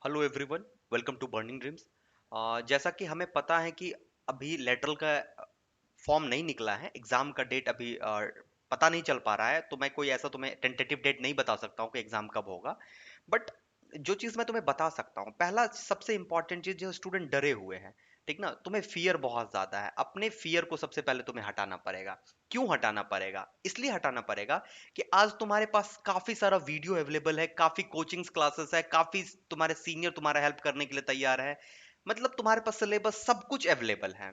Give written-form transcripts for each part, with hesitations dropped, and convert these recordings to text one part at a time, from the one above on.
Hello everyone, welcome to burning dreams. जैसा कि हमें पता है कि अभी लेटरल का फॉर्म नहीं निकला है। एग्जाम का डेट अभी पता नहीं चल पा रहा है, तो मैं कोई ऐसा तुम्हें टेंटेटिव डेट नहीं बता सकता हूँ कि एग्जाम कब होगा। बट जो चीज़ मैं तुम्हें बता सकता हूँ, पहला सबसे इंपॉर्टेंट चीज़, जो स्टूडेंट डरे हुए हैं, ठीक ना, तुम्हें फियर बहुत ज़्यादा है। अपने फियर को सबसे पहले तुम्हें हटाना पड़ेगा। क्यों हटाना पड़ेगा? इसलिए हटाना पड़ेगा कि आज तुम्हारे पास काफ़ी सारा वीडियो अवेलेबल है, काफ़ी कोचिंग्स क्लासेस है, काफ़ी तुम्हारे सीनियर तुम्हारा हेल्प करने के लिए तैयार है। मतलब तुम्हारे पास सिलेबस सब कुछ अवेलेबल है।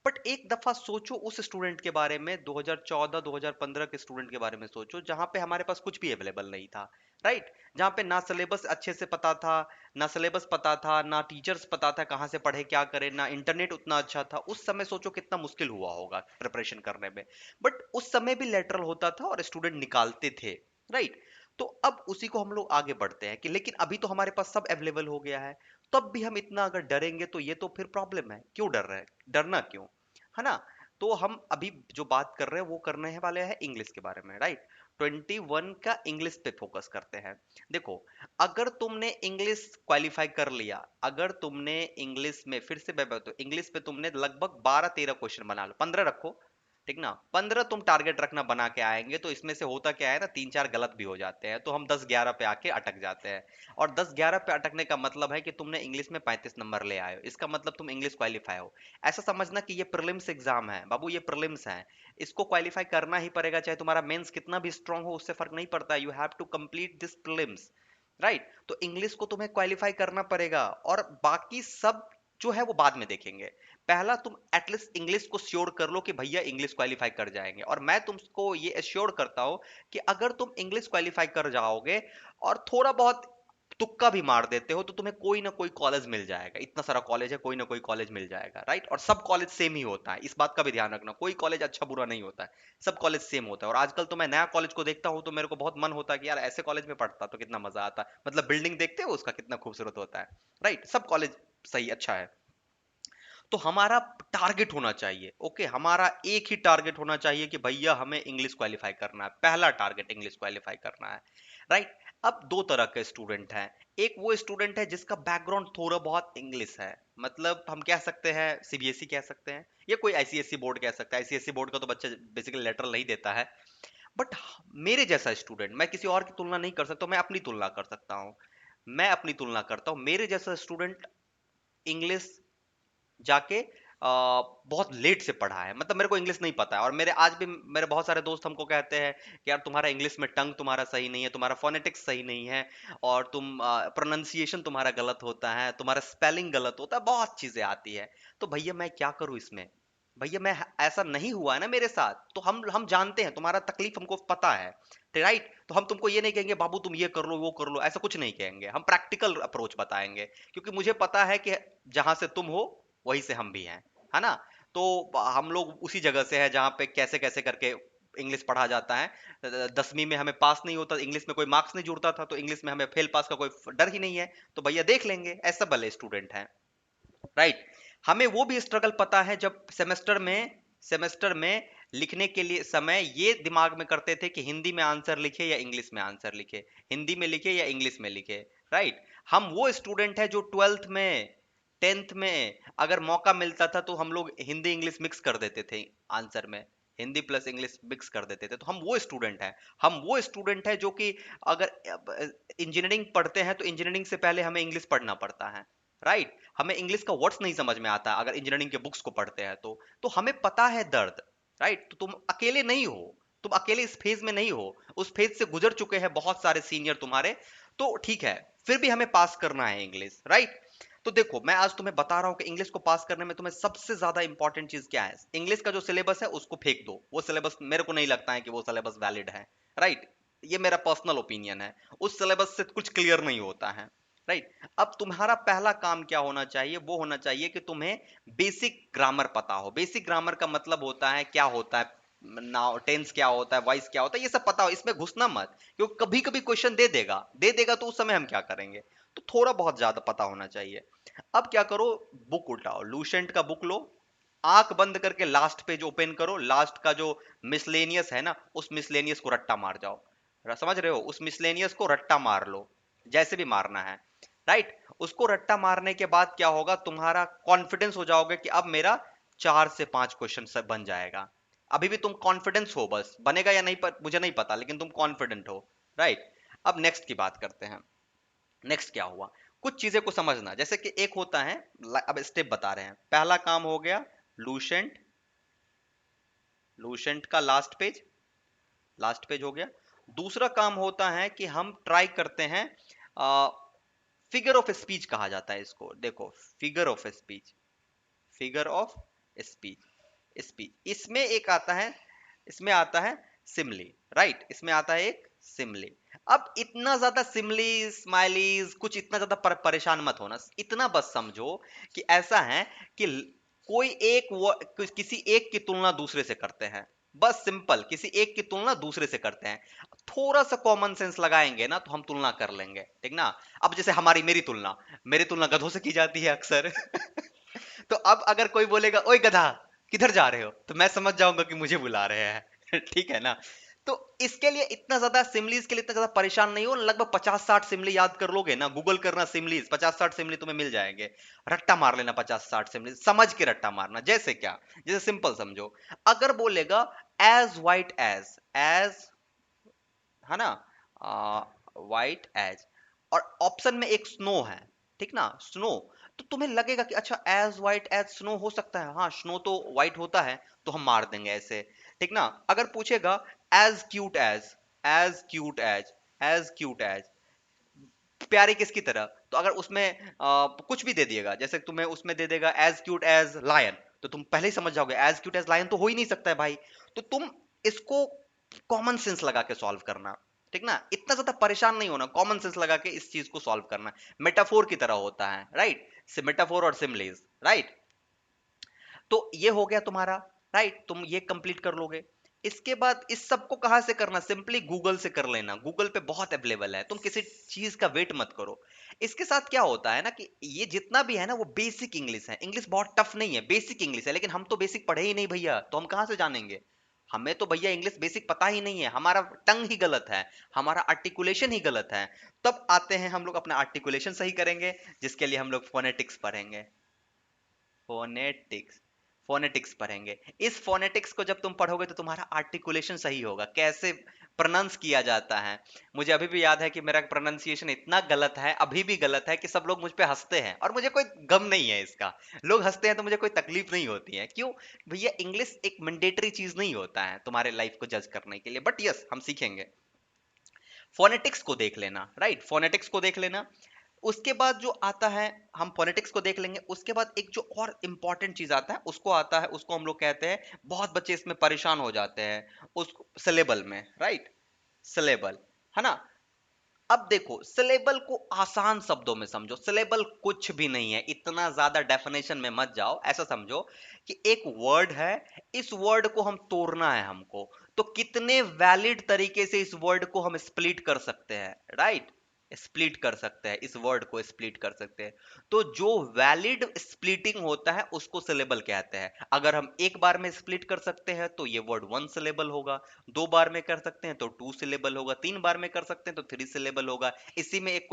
बट एक दफा सोचो उस स्टूडेंट के बारे में, 2014 2015 के स्टूडेंट के बारे में सोचो, जहां पे हमारे पास कुछ भी अवेलेबल नहीं था। राइट? जहां पे ना सिलेबस अच्छे से पता था, ना सिलेबस पता था, ना टीचर्स पता था कहाँ से पढ़े क्या करें, ना इंटरनेट उतना अच्छा था। उस समय सोचो कितना मुश्किल हुआ होगा प्रिपरेशन करने में। बट उस समय भी लेटरल होता था और स्टूडेंट निकालते थे। राइट? तो अब उसी को हम लोग आगे बढ़ते हैं कि लेकिन अभी तो हमारे पास सब अवेलेबल हो गया है। तब भी हम इतना अगर डरेंगे तो ये तो फिर प्रॉब्लम है। क्यों डर रहे हैं? डरना क्यों? है ना? तो हम अभी जो बात कर रहे हैं वो करने हैं वाले हैं इंग्लिश के बारे में। राइट? 21 का इंग्लिश पे फोकस करते हैं। देखो, अगर तुमने इंग्लिश क्वालिफाई कर लिया, अगर तुमने इंग्लिश में, फिर से मैं बताऊं, इंग्लिश पे तुमने लगभग 12-13 क्वेश्चन बना लो, 15 रखो, ठीक ना, 15 तुम टारगेट रखना बना के आएंगे, तो इसमें से होता क्या है ना, 3-4 गलत भी हो जाते हैं, तो हम 10-11 पे आके अटक जाते हैं। और 10-11 पे अटकने का मतलब है कि तुमने इंग्लिश में 35 नंबर ले आए हो, इसका मतलब तुम इंग्लिश क्वालिफाई हो। ऐसा समझना कि ये प्रीलिम्स एग्जाम है बाबू, ये प्रीलिम्स है। इसको क्वालिफाई करना ही पड़ेगा, चाहे तुम्हारा मेंस कितना भी स्ट्रांग हो, उससे फर्क नहीं पड़ता। You have to complete this prelims. Right? तो इंग्लिश को तुम्हें क्वालिफाई करना पड़ेगा, और बाकी सब जो है वो बाद में देखेंगे। पहला तुम एटलीस्ट इंग्लिश को श्योर कर लो कि भैया इंग्लिश क्वालिफाई कर जाएंगे, और मैं तुमको ये एश्योर करता हूं कि अगर तुम इंग्लिश क्वालिफाई कर जाओगे और थोड़ा बहुत तुक्का भी मार देते हो, तो तुम्हें कोई ना कोई कॉलेज मिल जाएगा। इतना सारा कॉलेज है, कोई ना कोई कॉलेज मिल जाएगा। राइट? और सब कॉलेज सेम ही होता है, इस बात का भी ध्यान रखना, कोई कॉलेज अच्छा बुरा नहीं होता है। सब कॉलेज सेम होता है। और आजकल तो मैं नया कॉलेज को देखता हूँ तो मेरे को बहुत मन होता है कि यार ऐसे कॉलेज में पढ़ता तो कितना मजा आता। मतलब बिल्डिंग देखते हो उसका कितना खूबसूरत होता है। राइट? सब कॉलेज सही अच्छा है। तो हमारा टारगेट होना चाहिए, ओके, हमारा एक ही टारगेट होना चाहिए कि भैया हमें इंग्लिश क्वालिफाई करना है। पहला टारगेट इंग्लिश क्वालिफाई करना है। राइट? अब दो तरह के स्टूडेंट हैं। एक वो स्टूडेंट है जिसका बैकग्राउंड थोड़ा बहुत इंग्लिश है, मतलब हम कह सकते हैं सीबीएसई कह सकते हैं, या कोई आईसीएसई बोर्ड कह सकता है। आईसीएसई बोर्ड का तो बच्चा बेसिकली लेटर नहीं देता है। बट मेरे जैसा स्टूडेंट, मैं किसी और की तुलना नहीं कर सकता, मैं अपनी तुलना कर सकता हूँ। मैं अपनी तुलना करता हूँ, मेरे जैसा स्टूडेंट इंग्लिश जाके बहुत लेट से पढ़ा है। मतलब मेरे को इंग्लिश नहीं पता है, और मेरे आज भी मेरे बहुत सारे दोस्त हमको कहते हैं कि यार तुम्हारा इंग्लिश में टंग तुम्हारा सही नहीं है, तुम्हारा फोनेटिक्स सही नहीं है, और तुम प्रोनाउंसिएशन तुम्हारा गलत होता है, तुम्हारा स्पेलिंग गलत होता है, बहुत चीजें आती है। तो भैया मैं क्या करूं इसमें? भैया मैं, ऐसा नहीं हुआ है ना मेरे साथ, तो हम जानते हैं तुम्हारा तकलीफ, हमको पता है। राइट? तो हम तुमको ये नहीं कहेंगे बाबू तुम ये कर लो वो कर लो, ऐसा कुछ नहीं कहेंगे, हम प्रैक्टिकल अप्रोच बताएंगे। क्योंकि मुझे पता है कि जहां से तुम हो वहीं से हम भी हैं, है ना? तो हम लोग उसी जगह से है जहाँ पे कैसे कैसे करके इंग्लिश पढ़ा जाता है। 10वीं में हमें पास नहीं होता, इंग्लिश में कोई मार्क्स नहीं जुड़ता था, तो इंग्लिश में हमें फेल पास का कोई डर ही नहीं है। तो भैया देख लेंगे, ऐसा भले स्टूडेंट है। राइट? हमें वो भी स्ट्रगल पता है जब सेमेस्टर में लिखने के लिए समय ये दिमाग में करते थे कि हिंदी में आंसर लिखे या इंग्लिश में आंसर लिखे, हिंदी में लिखे या इंग्लिश में लिखे। राइट? हम वो स्टूडेंट है जो 12th में, 10th में अगर मौका मिलता था तो हम लोग हिंदी इंग्लिश मिक्स कर देते थे आंसर में, हिंदी प्लस इंग्लिश मिक्स कर देते थे। तो हम वो स्टूडेंट हैं। हम वो स्टूडेंट है जो कि अगर इंजीनियरिंग पढ़ते हैं तो इंजीनियरिंग से पहले हमें इंग्लिश पढ़ना पड़ता है। राइट? हमें इंग्लिश का वर्ड्स नहीं समझ में आता अगर इंजीनियरिंग के बुक्स को पढ़ते हैं तो हमें पता है दर्द। राइट? तो तुम अकेले नहीं हो, तुम अकेले इस फेज में नहीं हो, उस फेज से गुजर चुके हैं बहुत सारे सीनियर तुम्हारे। तो ठीक है, फिर भी हमें पास करना है इंग्लिश। राइट? तो देखो, मैं आज तुम्हें बता रहा हूं कि इंग्लिश को पास करने में तुम्हें सबसे ज्यादा इंपॉर्टेंट चीज क्या है। इंग्लिश का जो सिलेबस है उसको फेंक दो, वो सिलेबस मेरे को नहीं लगता है कि वो सिलेबस वैलिड है। राइट? ये मेरा पर्सनल ओपिनियन है। उस सिलेबस से कुछ क्लियर नहीं होता है। राइट? अब तुम्हारा पहला काम क्या होना चाहिए? वो होना चाहिए कि तुम्हें बेसिक ग्रामर पता हो। बेसिक ग्रामर का मतलब होता है, क्या होता है नाउ, टेंस क्या होता है, वॉइस क्या होता है, ये सब पता हो। इसमें घुसना मत, क्योंकि कभी कभी क्वेश्चन दे देगा तो उस समय हम क्या करेंगे? तो थोड़ा बहुत ज्यादा पता होना चाहिए। अब क्या करो, बुक उठाओ, लूसेंट का बुक लो, आंख बंद करके लास्ट पेज ओपन करो, लास्ट का जो मिसलेनियस है ना, उस मिसलेनियस को रट्टा मार जाओ। समझ रहे हो? उस मिसलेनियस को रट्टा मार लो, जैसे भी मारना है। राइट। उसको रट्टा मारने के बाद क्या होगा, तुम्हारा कॉन्फिडेंस हो जाओगे कि अब मेरा 4 से 5 क्वेश्चन से बन जाएगा। अभी भी तुम कॉन्फिडेंस हो, बस बनेगा या नहीं मुझे नहीं पता, लेकिन तुम कॉन्फिडेंट हो। राइट। अब नेक्स्ट की बात करते हैं। नेक्स्ट क्या हुआ, कुछ चीजें को समझना। जैसे कि एक होता है, अब स्टेप बता रहे हैं। पहला काम हो गया लूसेंट, लूसेंट का लास्ट पेज, लास्ट पेज हो गया। दूसरा काम होता है कि हम ट्राई करते हैं, फिगर ऑफ स्पीच कहा जाता है इसको। देखो, figure of speech, figure of speech, speech इसमें एक आता है, इसमें आता है सिमली। राइट, इसमें आता है एक सिमली। अब इतना ज्यादा सिमली स्माइलीज कुछ इतना ज्यादा परेशान मत होना, इतना बस समझो कि ऐसा है कि कोई एक किसी एक की तुलना दूसरे से करते हैं। बस सिंपल, किसी एक की तुलना दूसरे से करते हैं। थोड़ा सा कॉमन सेंस लगाएंगे ना तो हम तुलना कर लेंगे, ठीक ना। अब जैसे हमारी मेरी तुलना गधों से की जाती है अक्सर। तो अब अगर कोई बोलेगा ओए गधा किधर जा रहे हो, तो मैं समझ जाऊंगा कि मुझे बुला रहे हैं। ठीक है ना। तो इसके लिए इतना ज्यादा सिमलीज के लिए इतना ज्यादा परेशान नहीं हो। लगभग 50-60 सिमली याद कर लोगे ना, गूगल करना सिमलीज, 50-60 सिमली तुम्हें मिल जाएंगे। रट्टा मार लेना 50-60 सिमली, समझ के रट्टा मारना। जैसे क्या, जैसे सिंपल समझो, अगर बोलेगा एज वाइट एज, है ना, वाइट एज, और ऑप्शन में एक स्नो है, ठीक ना, स्नो, तो तुम्हें लगेगा कि अच्छा एज वाइट एज स्नो हो सकता है, हाँ स्नो तो वाइट होता है, तो हम मार देंगे ऐसे, ठीक ना। अगर पूछेगा as cute as cute as cute as, प्यारी किसकी तरह, तो अगर उसमें कुछ भी दे दिएगा, जैसे तुम्हें उसमें दे देगा एज क्यूट एज लायन, तो तुम पहले ही समझ जाओगे एज क्यूट एज लायन तो हो ही नहीं सकता है भाई। तो तुम इसको कॉमन सेंस लगा के सॉल्व करना, ठीक ना, इतना ज्यादा परेशान नहीं होना, कॉमन सेंस लगा के इस चीज को सॉल्व करना। मेटाफोर की तरह होता है, राइट, मेटाफोर और सिमलेज, राइट। तो ये हो गया तुम्हारा, राइट, तुम ये कंप्लीट कर लोगे। इसके बाद इस सब को कहां से करना, सिंपली गूगल से कर लेना, गूगल पे बहुत अवेलेबल है, तुम किसी चीज का वेट मत करो। इसके साथ क्या होता है ना कि ये जितना भी है ना वो बेसिक इंग्लिश है, इंग्लिश बहुत टफ नहीं है, बेसिक इंग्लिश है, लेकिन हम तो बेसिक पढ़े ही नहीं भैया, तो हम कहां से जानेंगे। हमें तो भैया इंग्लिश बेसिक पता ही नहीं है, हमारा टंग ही गलत है, हमारा आर्टिकुलेशन ही गलत है। तब आते हैं हम लोग अपना आर्टिकुलेशन सही करेंगे, जिसके लिए हम लोग फोनेटिक्स पढ़ेंगे, फोनेटिक्स, फोनेटिक्स पढ़ेंगे। इस फोनेटिक्स को जब तुम पढ़ोगे तो तुम्हारा आर्टिकुलेशन सही होगा, कैसे प्रोनाउंस किया जाता है। मुझे अभी भी याद है कि मेरा प्रोनाउंसिएशन इतना गलत है, अभी भी गलत है, कि सब लोग मुझ पे हंसते हैं, और मुझे कोई गम नहीं है इसका। लोग हंसते हैं तो मुझे कोई तकलीफ नहीं होती है, क्यों, भैया इंग्लिश एक मैंडेटरी चीज नहीं होता है तुम्हारे लाइफ को जज करने के लिए, बट यस हम सीखेंगे। फोनेटिक्स को देख लेना, राइट, फोनेटिक्स को देख लेना। उसके बाद जो आता है, हम फोनेटिक्स को देख लेंगे, उसके बाद एक जो और इंपॉर्टेंट चीज आता है उसको आता है, उसको हम लोग कहते हैं, बहुत बच्चे इसमें परेशान हो जाते हैं, उसको सिलेबल में, राइट, सिलेबल, है ना। अब देखो सिलेबल को आसान शब्दों में समझो, सिलेबल कुछ भी नहीं है, इतना ज्यादा डेफिनेशन में मत जाओ। ऐसा समझो कि एक वर्ड है, इस वर्ड को हम तोड़ना है हमको, तो कितने वैलिड तरीके से इस वर्ड को हम स्प्लिट कर सकते हैं, राइट, स्प्लिट कर सकते हैं, इस वर्ड को स्प्लिट कर सकते हैं। तो जो वैलिड स्प्लिटिंग होता है उसको सिलेबल कहते हैं। अगर हम एक बार में स्प्लिट कर सकते हैं तो ये वर्ड 1 सिलेबल होगा, 2 बार में कर सकते हैं तो 2 सिलेबल होगा, 3 बार में कर सकते हैं तो 3 सिलेबल होगा। इसी में एक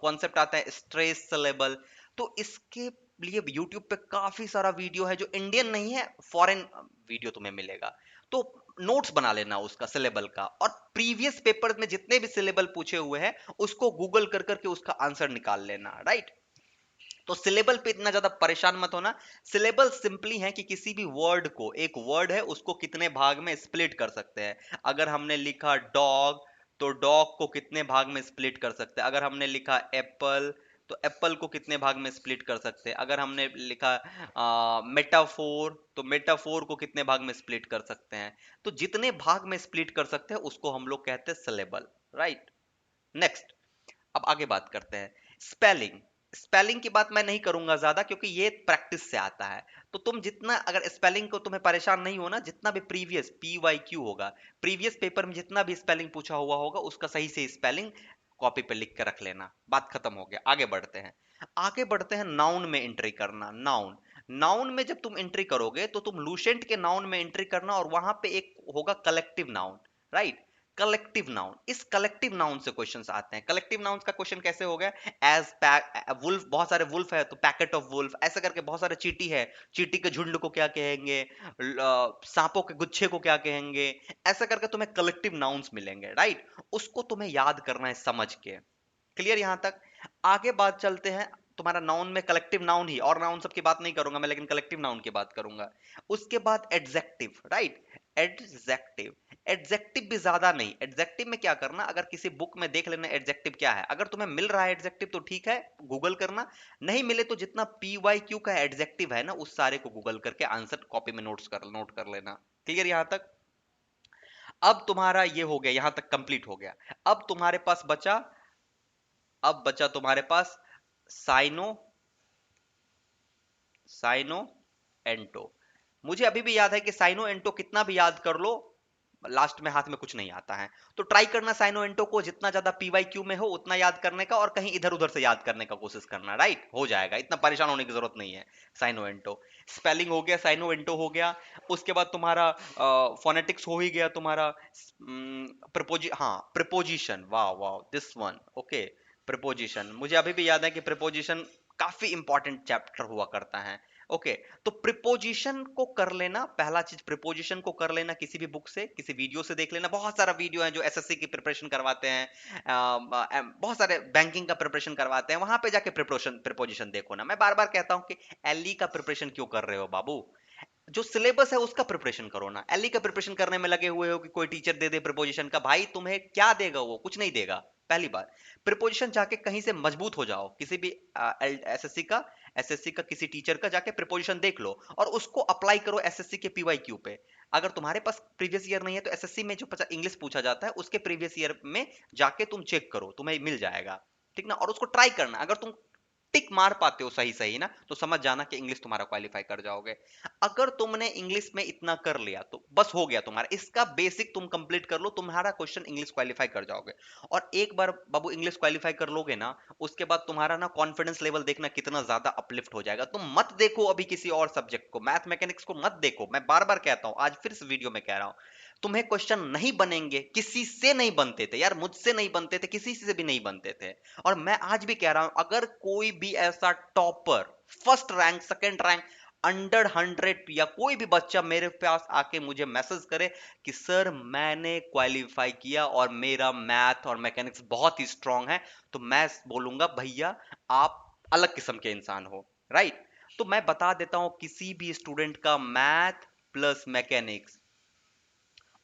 कॉन्सेप्ट आता है स्ट्रेस सिलेबल। तो इसके लिए यूट्यूब पे काफी सारा वीडियो है, जो इंडियन नहीं है, फॉरेन वीडियो तुम्हें मिलेगा। तो नोट्स बना लेना उसका सिलेबल का, और प्रीवियस पेपर में जितने भी सिलेबल पूछे हुए हैं उसको गूगल कर करके उसका आंसर निकाल लेना, राइट। तो सिलेबल पे इतना ज्यादा परेशान मत होना। सिलेबल सिंपली है कि किसी भी वर्ड को, एक वर्ड है उसको कितने भाग में स्प्लिट कर सकते हैं। अगर हमने लिखा डॉग, तो डॉग को कितने भाग में स्प्लिट कर सकते हैं। अगर हमने लिखा एप्पल, तो एप्पल को कितने भाग में स्प्लिट कर सकते हैं। अगर हमने लिखा मेटाफोर, तो मेटाफोर को कितने भाग में स्प्लिट कर सकते हैं। तो जितने भाग में स्प्लिट कर सकते हैं उसको हम लोग कहते हैं सिलेबल, राइट। नेक्स्ट, अब आगे बात करते हैं स्पेलिंग। स्पेलिंग की बात मैं नहीं करूंगा ज्यादा, क्योंकि ये प्रैक्टिस से आता है। तो तुम जितना, अगर स्पेलिंग को तुम्हें परेशान नहीं होना, जितना भी प्रीवियस PYQ होगा, प्रीवियस पेपर में जितना भी स्पेलिंग पूछा हुआ होगा उसका सही से स्पेलिंग कॉपी पे लिख के रख लेना, बात खत्म हो गया। आगे बढ़ते हैं, आगे बढ़ते हैं नाउन में एंट्री करना। नाउन, नाउन में जब तुम एंट्री करोगे तो तुम लूसेंट के नाउन में एंट्री करना, और वहां पे एक होगा collective noun, right. Collective noun, इस कलेक्टिव नाउन से क्वेश्चंस आते हैं। कलेक्टिव नाउन का क्वेश्चन कैसे हो गया? एज पैक वुल्फ, बहुत सारे वुल्फ है तो पैकेट ऑफ वुल्फ, ऐसे करके बहुत सारे चींटी है, चींटी के झुंड को क्या कहेंगे, सांपों के गुच्छे को क्या कहेंगे, ऐसा करके तुम्हें कलेक्टिव नाउन्स मिलेंगे, राइट? उसको तुम्हें याद करना है समझ के। क्लियर यहां तक? आगे बात चलते हैं। तुम्हारा नाउन में कलेक्टिव नाउन ही, और नाउन सब की बात नहीं करूंगा मैं, लेकिन कलेक्टिव नाउन की बात करूंगा। उसके बाद एडजेक्टिव, राइट? एडजेक्टिव, एडजेक्टिव भी ज्यादा नहीं। एडजेक्टिव में क्या करना, अगर किसी बुक में देख लेना एडजेक्टिव क्या है, अगर तुम्हें मिल रहा है एडजेक्टिव तो ठीक है, गूगल करना। नहीं मिले तो जितना पी वाई क्यू का एडजेक्टिव है ना, उस सारे को गूगल करके आंसर कॉपी में नोट कर लेना। क्लियर यहां तक? अब तुम्हारा ये हो गया, यहां तक कंप्लीट हो गया। अब तुम्हारे पास बचा, अब बचा तुम्हारे पास साइनो, साइनो एंटो। मुझे अभी भी याद है कि साइनो एंटो कितना भी याद कर लो, लास्ट में हाथ में कुछ नहीं आता है। तो ट्राई करना साइनो एंटो को जितना ज्यादा पीवाई क्यू में हो उतना याद करने का, और कहीं इधर उधर से याद करने का कोशिश करना, राइट? हो जाएगा, इतना परेशान होने की जरूरत नहीं है। साइनो एंटो स्पेलिंग हो गया, साइनो एंटो हो गया। उसके बाद तुम्हारा फोनेटिक्स हो ही गया तुम्हारा। हाँ प्रिपोजिशन, वाह वाह, दिस वन, ओके। प्रिपोजिशन मुझे अभी भी याद है कि प्रिपोजिशन काफी इंपॉर्टेंट चैप्टर हुआ करता है। ओके, तो प्रिपोजिशन को कर लेना, पहला चीज प्रिपोजिशन को कर लेना किसी भी बुक से, किसी वीडियो से देख लेना। बहुत सारा वीडियो है जो एसएससी की प्रिपरेशन करवाते हैं, बहुत सारे बैंकिंग का प्रिपरेशन करवाते हैं, वहां पे जाके प्रिपोजिशन प्रिपोजिशन देखो ना। मैं बार बार कहता हूं कि एलई का प्रिपरेशन क्यों कर रहे हो बाबू? जो सिलेबस है उसका प्रिपरेशन करो ना। एलई का प्रिपरेशन करने में लगे हुए हो कि कोई टीचर दे दे प्रिपोजिशन का, भाई तुम्हें क्या देगा वो? कुछ नहीं देगा। पहली बात, प्रिपोजिशन जाके कहीं से मजबूत हो जाओ, किसी भी एसएससी का, एसएससी का किसी टीचर का जाके प्रिपोजिशन देख लो और उसको अप्लाई करो एसएससी के पीवाईक्यू पे। अगर तुम्हारे पास प्रीवियस ईयर नहीं है तो एसएससी में जो इंग्लिश पूछा जाता है उसके प्रीवियस ईयर में जाके तुम चेक करो, तुम्हें मिल जाएगा। ठीक ना? और उसको ट्राई करना। अगर तुम टिक मार पाते हो सही सही ना, तो समझ जाना कि इंग्लिश तुम्हारा क्वालिफाई कर जाओगे। अगर तुमने इंग्लिश में इतना कर लिया तो बस हो गया तुम्हारा, इसका बेसिक तुम कंप्लीट कर लो, तुम्हारा क्वेश्चन इंग्लिश क्वालिफाई कर जाओगे। और एक बार बाबू इंग्लिश क्वालिफाई कर लोगे ना, उसके बाद तुम्हारा ना कॉन्फिडेंस लेवल देखना कितना ज्यादा अपलिफ्ट हो जाएगा। तुम मत देखो अभी किसी और सब्जेक्ट को, मैथ मैकेनिक्स को मत देखो। मैं बार बार कहता हूं, आज फिर इस वीडियो में कह रहा हूं, तुम्हें क्वेश्चन नहीं बनेंगे, किसी से नहीं बनते थे यार, मुझसे नहीं बनते थे, किसी से भी नहीं बनते थे। और मैं आज भी कह रहा हूं, अगर कोई भी ऐसा topper, first rank, second rank, under 100 या कोई भी बच्चा मेरे पास आके मुझे मैसेज करे कि सर मैंने क्वालिफाई किया और मेरा मैथ और मैकेनिक्स बहुत ही स्ट्रांग है, तो मैं बोलूंगा भैया आप अलग किस्म के इंसान हो, राइट? तो मैं बता देता हूं, किसी भी स्टूडेंट का मैथ प्लस मैकेनिक्स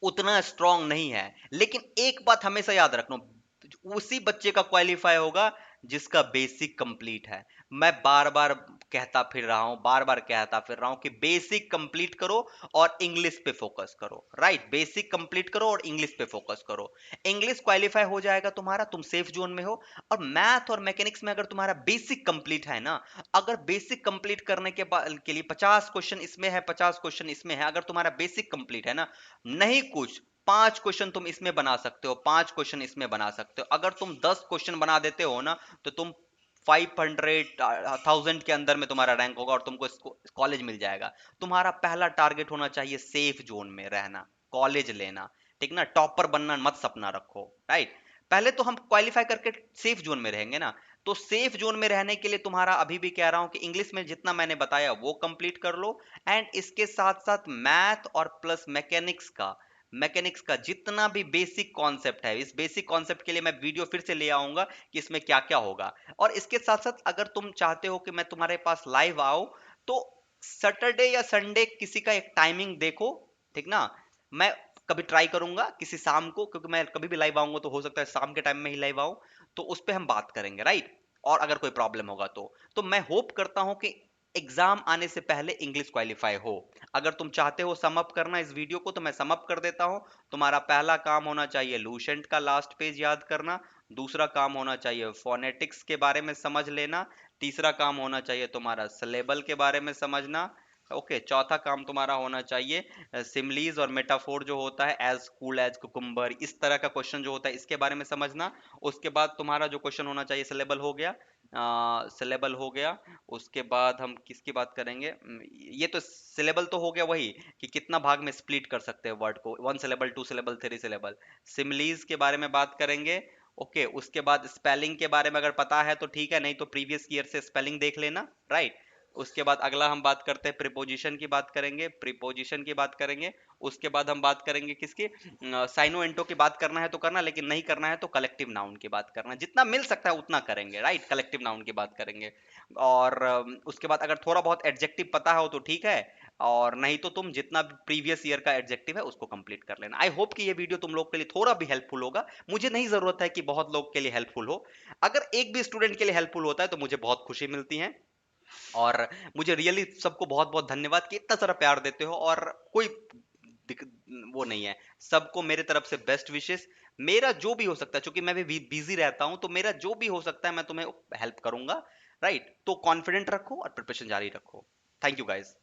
उतना स्ट्रांग नहीं है। लेकिन एक बात हमेशा याद रखना, उसी बच्चे का क्वालिफाई होगा जिसका बेसिक कंप्लीट है। मैं बार बार कहता फिर रहा हूं, बार बार कहता फिर रहा हूं कि बेसिक कंप्लीट करो और इंग्लिश पे फोकस करो, राइट? बेसिक कंप्लीट करो और इंग्लिश पे फोकस करो। इंग्लिश क्वालिफाई हो जाएगा तुम्हारा, तुम सेफ जोन में हो। और मैथ और मैकेनिक्स में अगर तुम्हारा बेसिक कंप्लीट है ना, अगर बेसिक कंप्लीट करने के लिए 50 क्वेश्चन इसमें है, 50 क्वेश्चन इसमें है, अगर तुम्हारा बेसिक कंप्लीट है ना, नहीं कुछ 5 क्वेश्चन तुम इसमें बना सकते हो, 5 क्वेश्चन इसमें बना सकते हो। अगर तुम 10 क्वेश्चन बना देते हो ना, तो तुम 500,000 के अंदर में तुम्हारा रैंक होगा और तुमको कॉलेज मिल जाएगा। तुम्हारा पहला टारगेट होना चाहिए सेफ जोन में रहना, कॉलेज लेना। ठीक ना? टॉपर बनना मत सपना रखो, राइट? पहले तो हम क्वालिफाई करके सेफ जोन में रहेंगे ना। तो सेफ जोन में रहने के लिए तुम्हारा, अभी भी कह रहा हूं कि इंग्लिश में जितना मैंने बताया वो कंप्लीट कर लो, एंड इसके साथ साथ मैथ और प्लस मैकेनिक्स का जितना भी बेसिक कॉन्सेप्ट है, इस बेसिक कॉन्सेप्ट के लिए मैं वीडियो फिर से ले आऊंगा कि इसमें क्या क्या होगा। और इसके साथ साथ अगर तुम चाहते हो कि मैं तुम्हारे पास लाइव आऊं, तो सैटरडे या संडे किसी का एक टाइमिंग देखो, ठीक ना? मैं कभी ट्राई करूंगा किसी शाम को, क्योंकि मैं कभी भी लाइव आऊंगा तो हो सकता है शाम के टाइम में ही लाइव आऊं, तो उस पर हम बात करेंगे, राइट? और अगर कोई प्रॉब्लम होगा तो मैं होप करता हूं कि एग्जाम आने से पहले इंग्लिश क्वालिफाई हो। अगर तुम चाहते हो सम अप करना इस वीडियो को, तो मैं सम अप कर देता हूं। तुम्हारा पहला काम होना चाहिए लूसेंट का लास्ट पेज याद करना। दूसरा काम होना चाहिए फोनेटिक्स के बारे में समझ लेना। तीसरा काम होना चाहिए तुम्हारा सिलेबल के बारे में समझना। ओके, चौथा काम तुम्हारा होना चाहिए सिमलीज और मेटाफोर जो होता है, एज कूल एज कुकुम्बर, इस तरह का क्वेश्चन जो होता है इसके बारे में समझना। उसके बाद तुम्हारा जो क्वेश्चन होना चाहिए सिलेबल हो गया। सिलेबल हो गया। उसके बाद हम किसकी बात करेंगे? ये तो सिलेबल तो हो गया, वही कि कितना भाग में स्प्लिट कर सकते हैं वर्ड को, 1 सिलेबल, 2 सिलेबल, 3 सिलेबल। सिमिलीज के बारे में बात करेंगे। ओके, उसके बाद स्पेलिंग के बारे में अगर पता है तो ठीक है, नहीं तो प्रीवियस ईयर से स्पेलिंग देख लेना, राइट। उसके बाद अगला हम बात करते हैं प्रीपोजिशन की बात करेंगे, प्रीपोजिशन की बात करेंगे। उसके बाद हम बात करेंगे किसकी? साइनो एंटो की बात करना है तो करना, लेकिन नहीं करना है तो कलेक्टिव नाउन की बात करना, जितना मिल सकता है उतना करेंगे, राइट। कलेक्टिव नाउन की बात करेंगे। और उसके बाद अगर थोड़ा बहुत एडजेक्टिव पता हो तो ठीक है, और नहीं तो तुम जितना प्रीवियस ईयर का एडजेक्टिव है उसको कंप्लीट कर लेना। आई होप कि ये वीडियो तुम लोग के लिए थोड़ा भी हेल्पफुल होगा। मुझे नहीं जरूरत है कि बहुत लोग के लिए हेल्पफुल हो, अगर एक भी स्टूडेंट के लिए हेल्पफुल होता है तो मुझे बहुत खुशी मिलती है। और मुझे रियली सबको बहुत बहुत धन्यवाद कि इतना सारा प्यार देते हो, और कोई वो नहीं है। सबको मेरे तरफ से बेस्ट विशेस। मेरा जो भी हो सकता है, क्योंकि मैं भी बिजी रहता हूं, तो मेरा जो भी हो सकता है मैं तुम्हें हेल्प करूंगा, राइट। तो कॉन्फिडेंट रखो और प्रिपरेशन जारी रखो। Thank you guys.